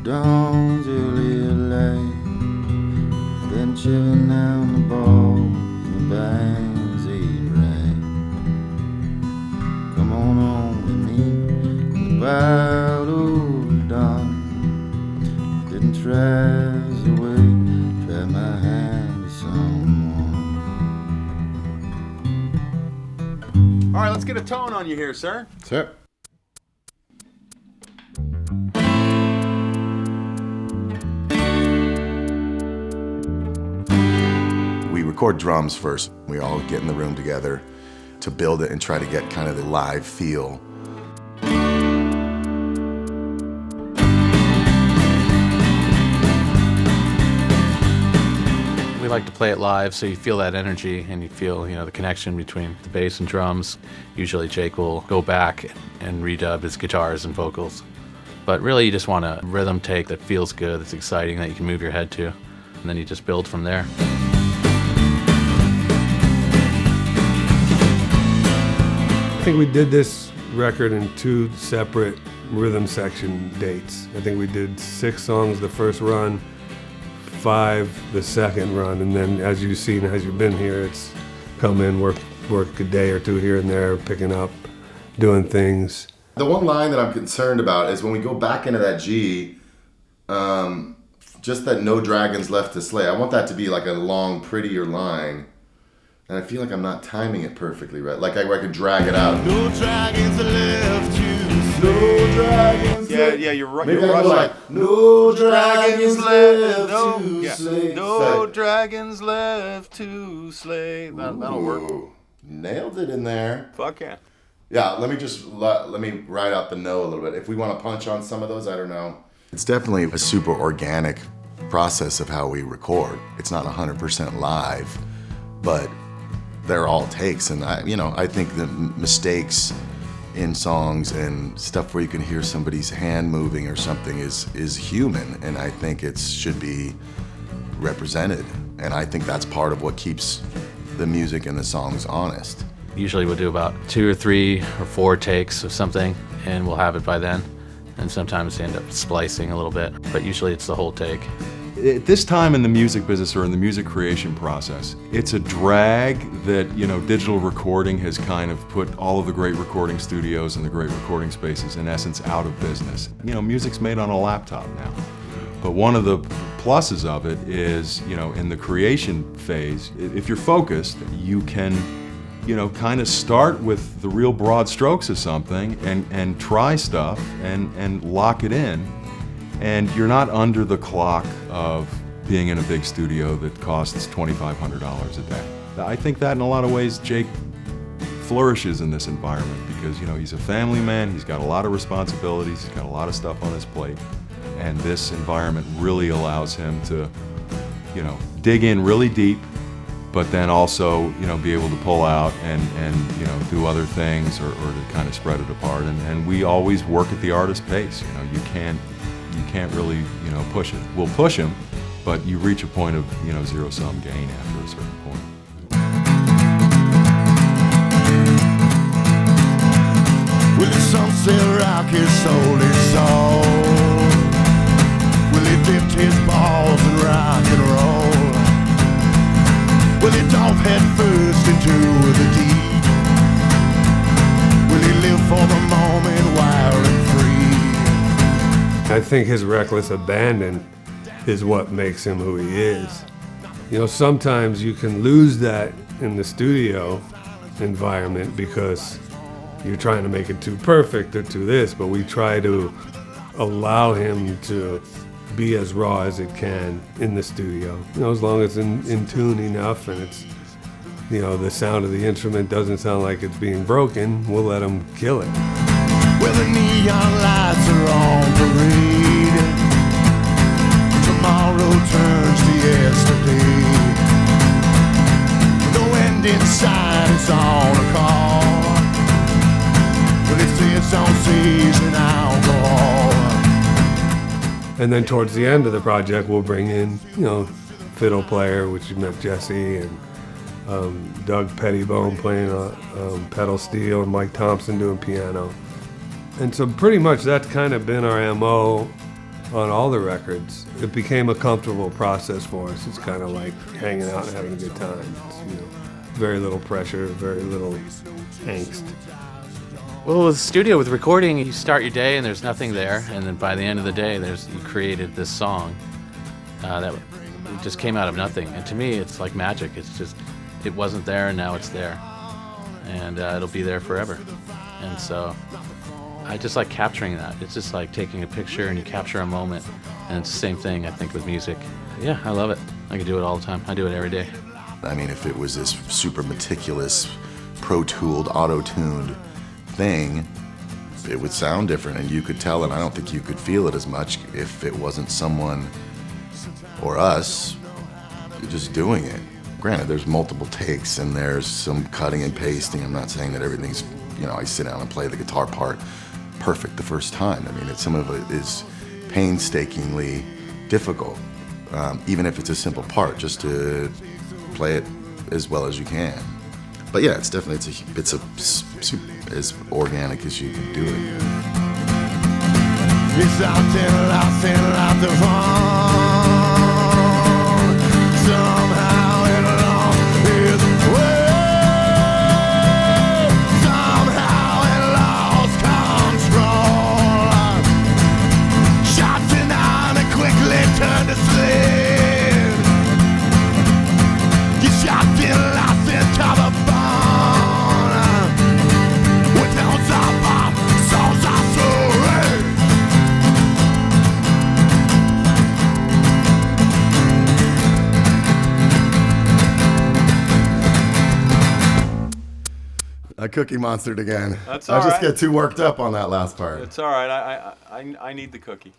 dawn, Julia lay, been chewing down the ball, the bands eat right. Come on with me, the wild old dawn. Didn't try the way, try my hand to someone. All right, let's get a tone on you here, sir. Sir. We record drums first. We all get in the room together to build it and try to get kind of the live feel. We like to play it live so you feel that energy and you feel, the connection between the bass and drums. Usually Jake will go back and redub his guitars and vocals. But really you just want a rhythm take that feels good, that's exciting, that you can move your head to. And then you just build from there. I think we did this record in 2 separate rhythm section dates. I think we did 6 songs the first run, 5 the second run, and then as you've seen, as you've been here, it's come in, work a day or 2 here and there, picking up, doing things. The one line that I'm concerned about is when we go back into that G, just that no dragons left to slay. I want that to be like a long, prettier line. And I feel like I'm not timing it perfectly right. Like I could drag it out. No dragons left to slay. No dragons. Yeah, you're right. Maybe You're I go right. like, no dragons left to Yeah. slay. No dragons left to slay. That'll work. Ooh, nailed it in there. Fuck yeah. Yeah, let me just let me ride out the no a little bit. If we want to punch on some of those, I don't know. It's definitely a super organic process of how we record. It's not 100% live, but they're all takes, and I think the mistakes in songs and stuff where you can hear somebody's hand moving or something is human, and I think it should be represented, and I think that's part of what keeps the music and the songs honest. Usually we'll do about 2 or 3 or 4 takes of something, and we'll have it by then. And sometimes they end up splicing a little bit, but usually it's the whole take. At this time in the music business or in the music creation process, it's a drag that, digital recording has kind of put all of the great recording studios and the great recording spaces in essence out of business. Music's made on a laptop now. But one of the pluses of it is, in the creation phase, if you're focused, you can, kind of start with the real broad strokes of something and try stuff and lock it in. And you're not under the clock of being in a big studio that costs $2,500 a day. I think that in a lot of ways Jake flourishes in this environment because, he's a family man, he's got a lot of responsibilities, he's got a lot of stuff on his plate. And this environment really allows him to, dig in really deep, but then also, be able to pull out and do other things or to kind of spread it apart. And we always work at the artist's pace. You can't really, push it. We'll push him, but you reach a point of, zero-sum gain after a certain point. Will the sunset rock his soul, his soul? Will he lift his balls and rock and roll? Will he dive head first into the deep? Will he live for the moment wild and free? I think his reckless abandon is what makes him who he is. Sometimes you can lose that in the studio environment because you're trying to make it too perfect or too this, but we try to allow him to be as raw as it can in the studio. As long as it's in tune enough and it's, the sound of the instrument doesn't sound like it's being broken, we'll let him kill it. Well, the neon lights are on parade. Tomorrow turns to yesterday. No end in sight, it's on a call. But it sits on season alcohol. And then towards the end of the project, we'll bring in, fiddle player, which you met Jesse, and Doug Pettibone playing pedal steel, and Mike Thompson doing piano. And so pretty much that's kind of been our MO on all the records. It became a comfortable process for us. It's kind of like hanging out and having a good time. It's, very little pressure, very little angst. Well, with studio, with recording, you start your day and there's nothing there, and then by the end of the day, you created this song that just came out of nothing. And to me, it's like magic. It's just, it wasn't there and now it's there, and it'll be there forever. And so I just like capturing that. It's just like taking a picture and you capture a moment, and it's the same thing I think with music. Yeah, I love it. I can do it all the time. I do it every day. I mean, if it was this super meticulous, pro-tooled, auto-tuned thing, it would sound different and you could tell, and I don't think you could feel it as much if it wasn't someone or us just doing it. Granted, there's multiple takes and there's some cutting and pasting. I'm not saying that everything's, I sit down and play the guitar part perfect the first time. I mean, some of it is painstakingly difficult, even if it's a simple part, just to play it as well as you can. But yeah, it's definitely, it's as organic as you can do it. It's out there, lost and lost of fun. Somehow it lost its way. Somehow it lost control. Shots in on it quickly turned to slid. You shot in, lost into the bone. With notes of pop, souls are sorry. I Cookie Monstered again. That's I all just right. get too worked up on that last part. It's all right. I need the cookie.